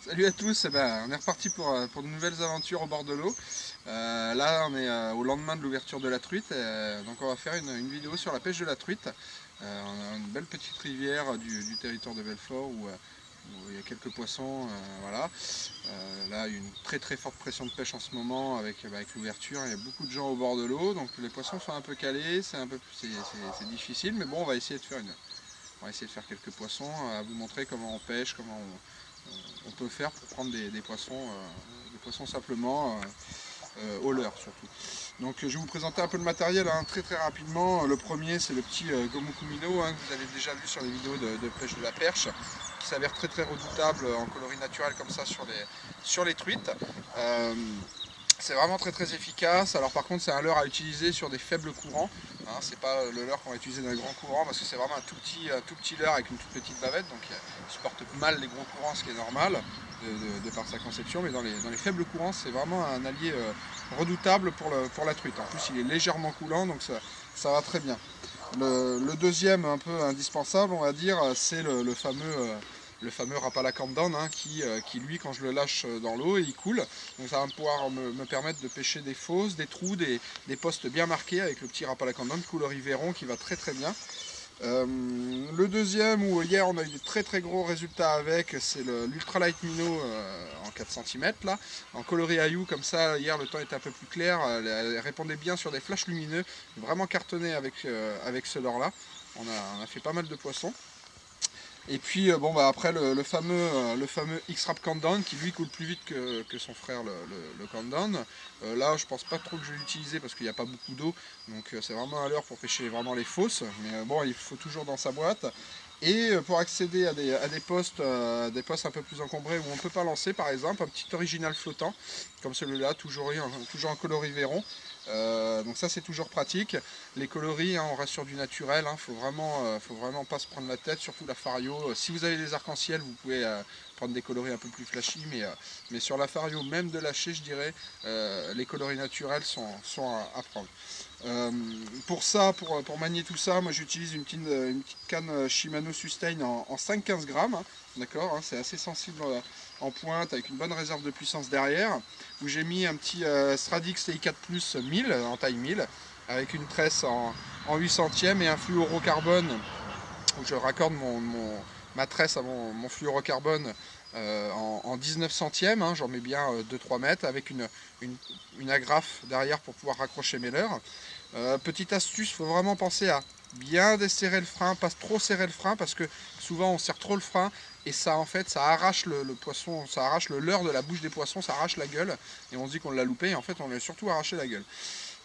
Salut à tous, eh ben, on est reparti pour de nouvelles aventures au bord de l'eau. Là on est au lendemain de l'ouverture de la truite, donc on va faire une vidéo sur la pêche de la truite. On a une belle petite rivière du territoire de Belfort où il y a quelques poissons. Voilà. Là il y a une très forte pression de pêche en ce moment avec l'ouverture, il y a beaucoup de gens au bord de l'eau, donc les poissons sont un peu calés, c'est difficile, mais bon on va essayer de faire quelques poissons, à vous montrer comment on pêche, comment on peut faire pour prendre des poissons simplement au leurre surtout. Donc je vais vous présenter un peu le matériel très rapidement. Le premier c'est le petit Gomu Kumino que vous avez déjà vu sur les vidéos de pêche de la perche, qui s'avère très redoutable en coloris naturel comme ça sur les truites. C'est vraiment très efficace. Alors par contre c'est un leurre à utiliser sur des faibles courants. C'est pas le leurre qu'on va utiliser dans les grands courants parce que c'est vraiment un tout petit leurre avec une toute petite bavette, donc il supporte mal les gros courants, ce qui est normal de par sa conception, mais dans les faibles courants c'est vraiment un allié redoutable pour la truite. En plus il est légèrement coulant, donc ça va très bien. Le deuxième un peu indispensable on va dire c'est le fameux Rapala Countdown qui lui quand je le lâche dans l'eau il coule, donc ça va pouvoir me permettre de pêcher des fosses, des trous, des postes bien marqués avec le petit Rapala Countdown couleur Yveron qui va très bien. Le deuxième où hier on a eu des très gros résultats avec, c'est l'Ultralight Minnow en 4 cm là, en coloris Ayou comme ça. Hier le temps était un peu plus clair, elle répondait bien sur des flashs lumineux, vraiment cartonné avec ce leurre là. On a fait pas mal de poissons. Et puis bon bah après le fameux X-Rap Countdown qui lui coule plus vite que son frère le Countdown. Là je pense pas trop que je vais l'utiliser parce qu'il n'y a pas beaucoup d'eau, donc c'est vraiment un leurre pour pêcher vraiment les fosses, mais bon il faut toujours dans sa boîte. Et pour accéder à des postes un peu plus encombrés où on ne peut pas lancer, par exemple un petit original flottant comme celui-là, toujours en coloris Véron. Donc ça c'est toujours pratique. Les coloris, on reste sur du naturel, faut vraiment pas se prendre la tête, surtout la Fario. Si vous avez des arcs-en-ciel, vous pouvez prendre des coloris un peu plus flashy, mais sur la Fario, même de lâcher, je dirais, les coloris naturels sont à prendre. Pour ça, pour manier tout ça, moi j'utilise une petite canne Shimano Sustain en 5-15 grammes, d'accord, c'est assez sensible en pointe avec une bonne réserve de puissance derrière, où j'ai mis un petit Stradix TI4 Plus 1000 en taille 1000 avec une tresse en 8 centièmes et un fluorocarbone où je raccorde ma tresse à mon fluorocarbone en 19 centièmes, j'en mets bien 2-3 mètres avec une agrafe derrière pour pouvoir raccrocher mes leurres. Petite astuce, il faut vraiment penser à bien desserrer le frein, pas trop serrer le frein parce que souvent on serre trop le frein et ça en fait ça arrache le poisson, ça arrache le leurre de la bouche des poissons, ça arrache la gueule et on se dit qu'on l'a loupé et en fait on lui a surtout arraché la gueule.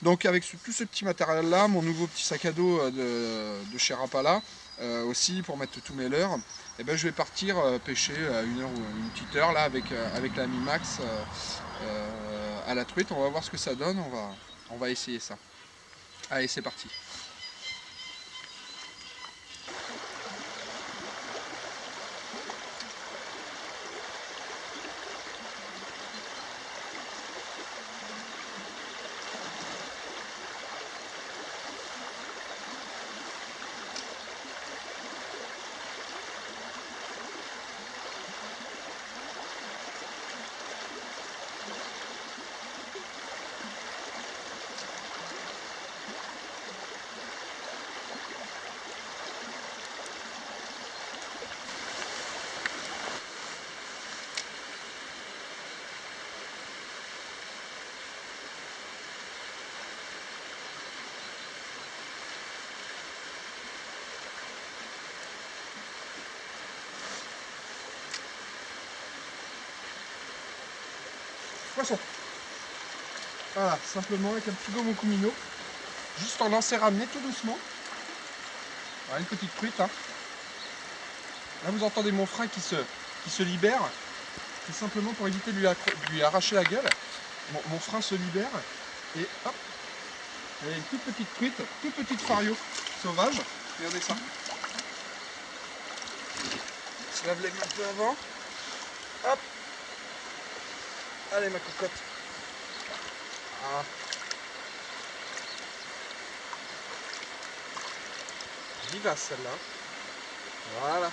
Donc avec tout ce petit matériel là, mon nouveau petit sac à dos de chez Rapala, aussi pour mettre tous mes leurres, et ben, je vais partir pêcher une petite heure là avec la Mi Max à la truite. On va voir ce que ça donne, on va essayer ça. Allez c'est parti. Poisson. Voilà, simplement avec un petit Gomu Kumino, juste en lancer ramener tout doucement. Voilà, une petite truite. Là vous entendez mon frein qui se libère. C'est simplement pour éviter de lui arracher la gueule. Mon frein se libère et hop, il y a une toute petite truite, toute petite fario sauvage. Regardez ça. On se lave les mains un peu avant. Hop. Allez ma cocotte. Ah. Vivace celle-là. Voilà.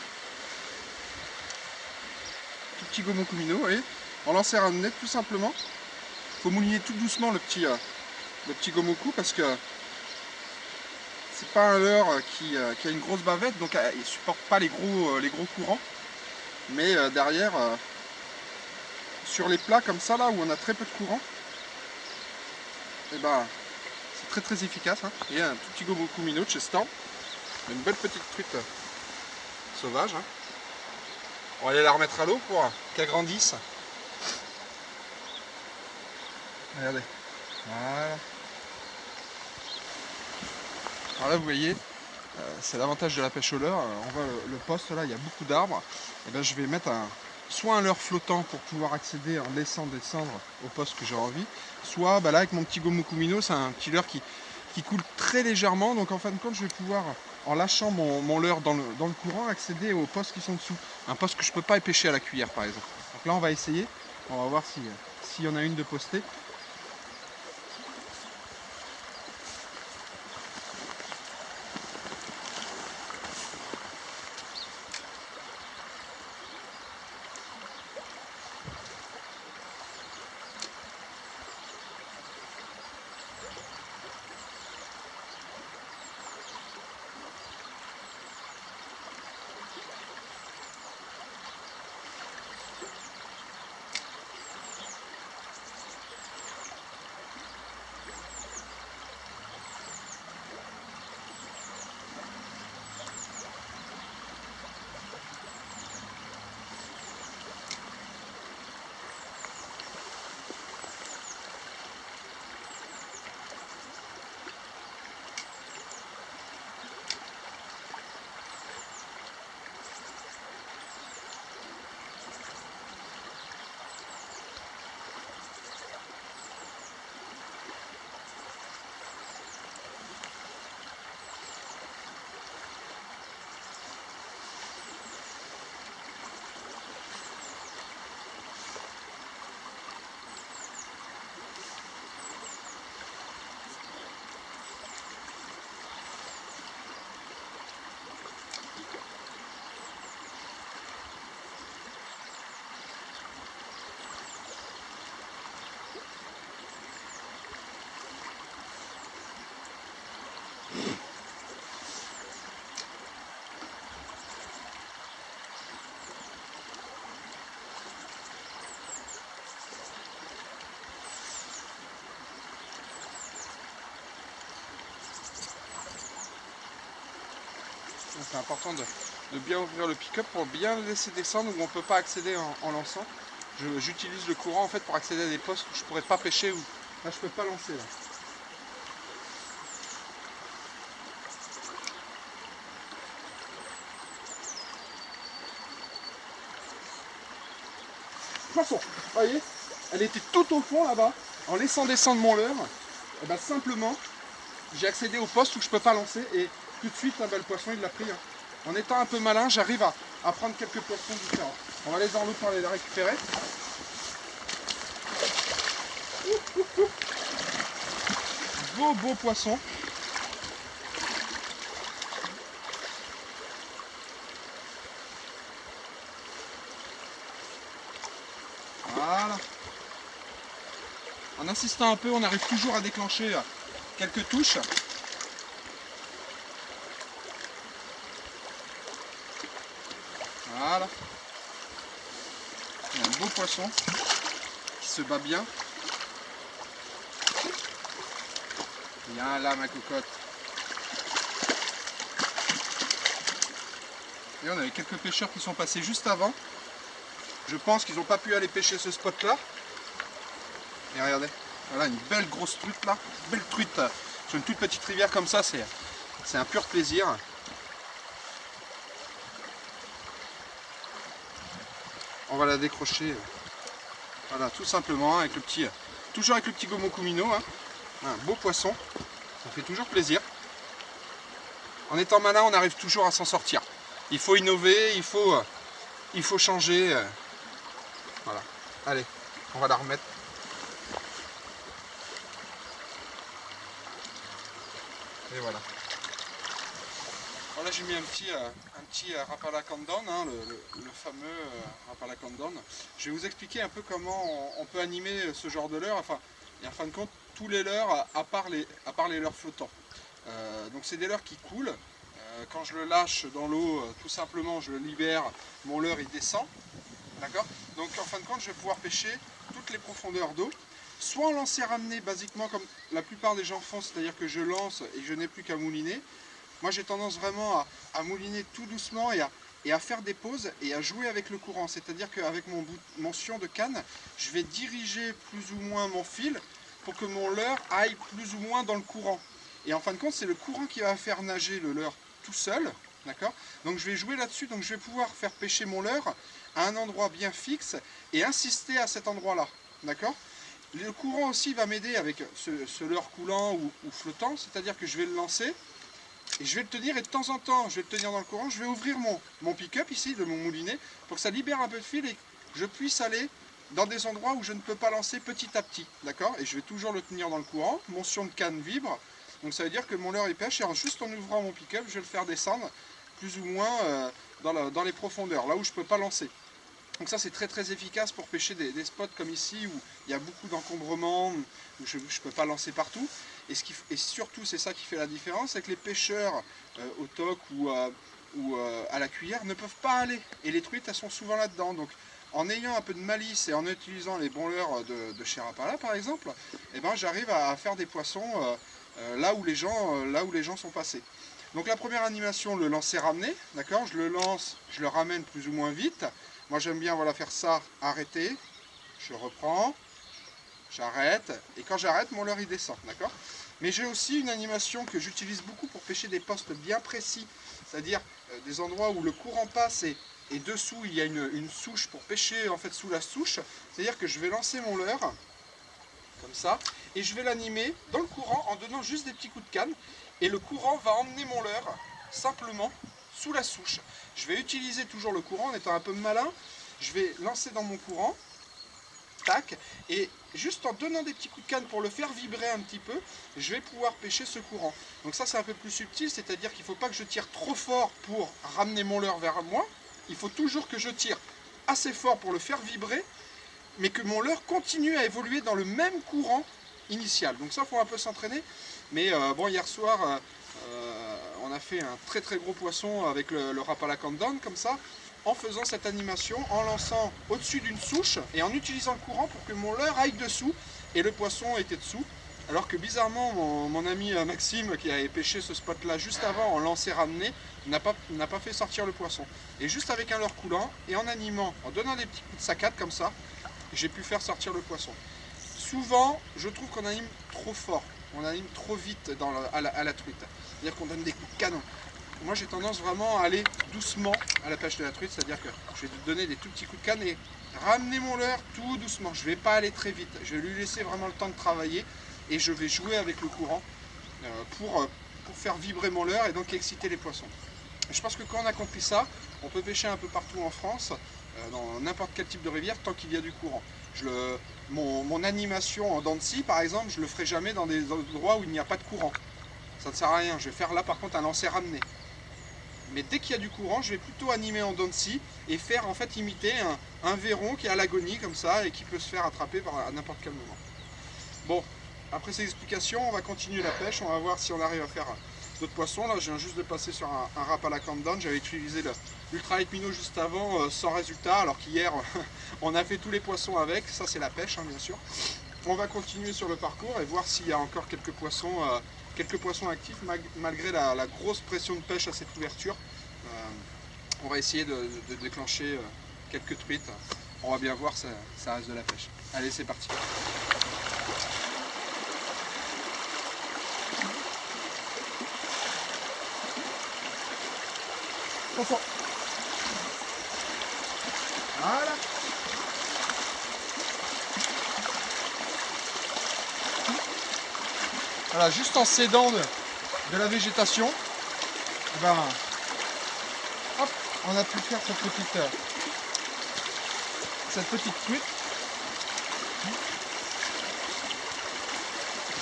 petit Gomu Kumino, vous voyez, en lancer un net tout simplement. Il faut mouiller tout doucement le petit Gomoku parce que c'est pas un leurre qui a une grosse bavette, donc il supporte pas les gros courants. Mais derrière, sur les plats comme ça là où on a très peu de courant, et ben c'est très efficace. Hein. Il y a un tout petit Gomoku Mino de chez Storm, une belle petite truite sauvage. Hein. On va aller la remettre à l'eau pour qu'elle grandisse. Regardez. Voilà. Alors là vous voyez, c'est l'avantage de la pêche au leurre. On voit le poste là, il y a beaucoup d'arbres. Et ben je vais mettre soit un leurre flottant pour pouvoir accéder en laissant descendre au poste que j'ai envie, soit là avec mon petit Gomoku Mino, c'est un petit leurre qui coule très légèrement. Donc en fin de compte je vais pouvoir, en lâchant mon leurre dans le courant, accéder aux postes qui sont dessous. Un poste que je ne peux pas pêcher à la cuillère par exemple. Donc là on va essayer, on va voir s'il y en a une de postée. C'est important de bien ouvrir le pick-up pour bien le laisser descendre où on ne peut pas accéder en lançant. J'utilise le courant en fait pour accéder à des postes où je ne pourrais pas pêcher, où là je ne peux pas lancer. Là. Poisson, vous voyez, elle était tout au fond là-bas. En laissant descendre mon leurre, et ben simplement j'ai accédé au poste où je ne peux pas lancer et tout de suite le poisson il l'a pris. Hein. En étant un peu malin, j'arrive à prendre quelques poissons différents. On va les dans l'eau pour aller les récupérer. Beau poisson. Voilà. En insistant un peu, on arrive toujours à déclencher quelques touches. Voilà. Il y a un beau poisson qui se bat bien. Viens là ma cocotte. Et on avait quelques pêcheurs qui sont passés juste avant. Je pense qu'ils n'ont pas pu aller pêcher ce spot là. Et regardez, voilà une belle grosse truite là. Belle truite sur une toute petite rivière comme ça, c'est un pur plaisir. On va la décrocher. Voilà, tout simplement avec le petit, toujours avec le petit Gomoku Mino. Hein. Un beau poisson, ça fait toujours plaisir. En étant malin, on arrive toujours à s'en sortir. Il faut innover, il faut changer. Voilà. Allez, on va la remettre. Et voilà. Voilà, j'ai mis un petit Rapala Kandan, hein, le fameux Rapala Kandan. Je vais vous expliquer un peu comment on peut animer ce genre de leurre. Enfin, et en fin de compte, tous les leurres à part les leurres flottants. Donc c'est des leurres qui coulent. Quand je le lâche dans l'eau, tout simplement, je le libère, mon leurre il descend. D'accord. Donc en fin de compte, je vais pouvoir pêcher toutes les profondeurs d'eau. Soit en lancer ramener, basiquement comme la plupart des gens font, c'est-à-dire que je lance et je n'ai plus qu'à mouliner. Moi j'ai tendance vraiment à mouliner tout doucement et à faire des pauses et à jouer avec le courant. C'est-à-dire qu'avec mon sion de canne, je vais diriger plus ou moins mon fil pour que mon leurre aille plus ou moins dans le courant. Et en fin de compte, c'est le courant qui va faire nager le leurre tout seul. D'accord. Donc je vais jouer là-dessus, donc je vais pouvoir faire pêcher mon leurre à un endroit bien fixe et insister à cet endroit-là. D'accord. Le courant aussi va m'aider avec ce leurre coulant ou flottant, c'est-à-dire que je vais le lancer et je vais le tenir et de temps en temps, je vais le tenir dans le courant, je vais ouvrir mon pick-up ici de mon moulinet pour que ça libère un peu de fil et que je puisse aller dans des endroits où je ne peux pas lancer petit à petit. D'accord. Et je vais toujours le tenir dans le courant, mon sion de canne vibre, donc ça veut dire que mon leurre il pêche et juste en ouvrant mon pick-up, je vais le faire descendre plus ou moins dans les profondeurs, là où je ne peux pas lancer. Donc ça c'est très très efficace pour pêcher des spots comme ici où il y a beaucoup d'encombrements, où je ne peux pas lancer partout. Et surtout c'est ça qui fait la différence, c'est que les pêcheurs au toc ou à la cuillère ne peuvent pas aller. Et les truites elles sont souvent là-dedans. Donc en ayant un peu de malice et en utilisant les bons leurres de chez Rapala par exemple, eh ben, j'arrive à faire des poissons là où les gens sont passés. Donc la première animation, le lancer ramener, d'accord, je le lance, je le ramène plus ou moins vite. Moi j'aime bien voilà, faire ça, arrêter, je reprends, j'arrête, et quand j'arrête, mon leurre il descend, d'accord. Mais j'ai aussi une animation que j'utilise beaucoup pour pêcher des postes bien précis, c'est-à-dire des endroits où le courant passe et dessous il y a une souche pour pêcher en fait sous la souche, c'est-à-dire que je vais lancer mon leurre, comme ça, et je vais l'animer dans le courant en donnant juste des petits coups de canne, et le courant va emmener mon leurre simplement sous la souche. Je vais utiliser toujours le courant en étant un peu malin, je vais lancer dans mon courant, tac, et juste en donnant des petits coups de canne pour le faire vibrer un petit peu, je vais pouvoir pêcher ce courant. Donc ça c'est un peu plus subtil, c'est-à-dire qu'il ne faut pas que je tire trop fort pour ramener mon leurre vers moi, il faut toujours que je tire assez fort pour le faire vibrer, mais que mon leurre continue à évoluer dans le même courant initial. Donc ça, il faut un peu s'entraîner. Mais bon, hier soir, on a fait un très très gros poisson avec le Rapala Kandan, comme ça, en faisant cette animation, en lançant au-dessus d'une souche et en utilisant le courant pour que mon leurre aille dessous et le poisson était dessous. Alors que bizarrement, mon ami Maxime, qui avait pêché ce spot-là juste avant en lancer ramené, n'a pas fait sortir le poisson. Et juste avec un leurre coulant et en animant, en donnant des petits coups de saccade comme ça, j'ai pu faire sortir le poisson. Souvent, je trouve qu'on anime trop fort, on anime trop vite à la truite. C'est-à-dire qu'on donne des coups de canon. Moi, j'ai tendance vraiment à aller doucement à la pêche de la truite, c'est-à-dire que je vais donner des tout petits coups de canne et ramener mon leurre tout doucement. Je ne vais pas aller très vite, je vais lui laisser vraiment le temps de travailler et je vais jouer avec le courant pour faire vibrer mon leurre et donc exciter les poissons. Je pense que quand on a compris ça, on peut pêcher un peu partout en France, dans n'importe quel type de rivière, tant qu'il y a du courant. Mon animation en dents de scie, par exemple, je ne le ferai jamais dans des endroits où il n'y a pas de courant. Ça ne sert à rien. Je vais faire là, par contre, un lancer ramené. Mais dès qu'il y a du courant, je vais plutôt animer en dents de scie et faire, en fait, imiter un verron qui est à l'agonie, comme ça, et qui peut se faire attraper à n'importe quel moment. Bon, après ces explications, on va continuer la pêche. On va voir si on arrive à faire d'autres poissons. Là, je viens juste de passer sur un Rapala Kandan. J'avais utilisé l'Ultra Light Minnow juste avant, sans résultat, alors qu'hier, on a fait tous les poissons avec. Ça, c'est la pêche, hein, bien sûr. On va continuer sur le parcours et voir s'il y a encore quelques poissons actifs, malgré la grosse pression de pêche à cette ouverture. On va essayer de déclencher quelques truites. On va bien voir, ça reste de la pêche. Allez, c'est parti. Voilà. Voilà, juste en s'aidant de la végétation, eh ben, hop, on a pu faire cette petite truite.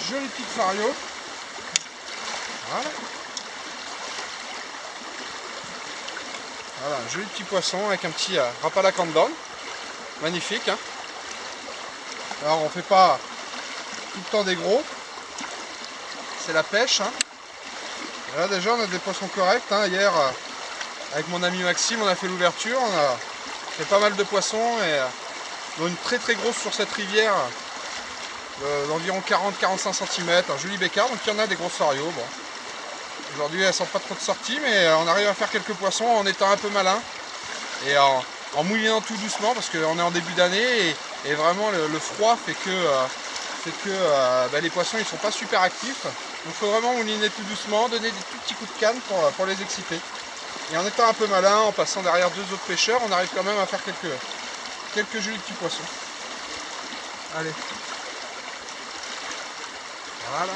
Jolie petite fario. Voilà. Voilà, un joli petit poisson avec un petit Rapala Candan. Magnifique. Hein. Alors on fait pas tout le temps des gros. C'est la pêche. Hein. Et là déjà on a des poissons corrects. Hein. Hier avec mon ami Maxime on a fait l'ouverture. On a fait pas mal de poissons et dont une très grosse sur cette rivière d'environ 40-45 cm. Un joli bécard. Donc il y en a des gros sarios. Bon. Aujourd'hui elles ne sont pas trop de sortie mais on arrive à faire quelques poissons en étant un peu malin. Et en mouillant tout doucement parce qu'on est en début d'année et vraiment le froid fait que les poissons ils sont pas super actifs. Donc il faut vraiment mouliner tout doucement, donner des tout petits coups de canne pour les exciter. Et en étant un peu malin, en passant derrière deux autres pêcheurs, on arrive quand même à faire quelques jolis petits poissons. Allez. Voilà.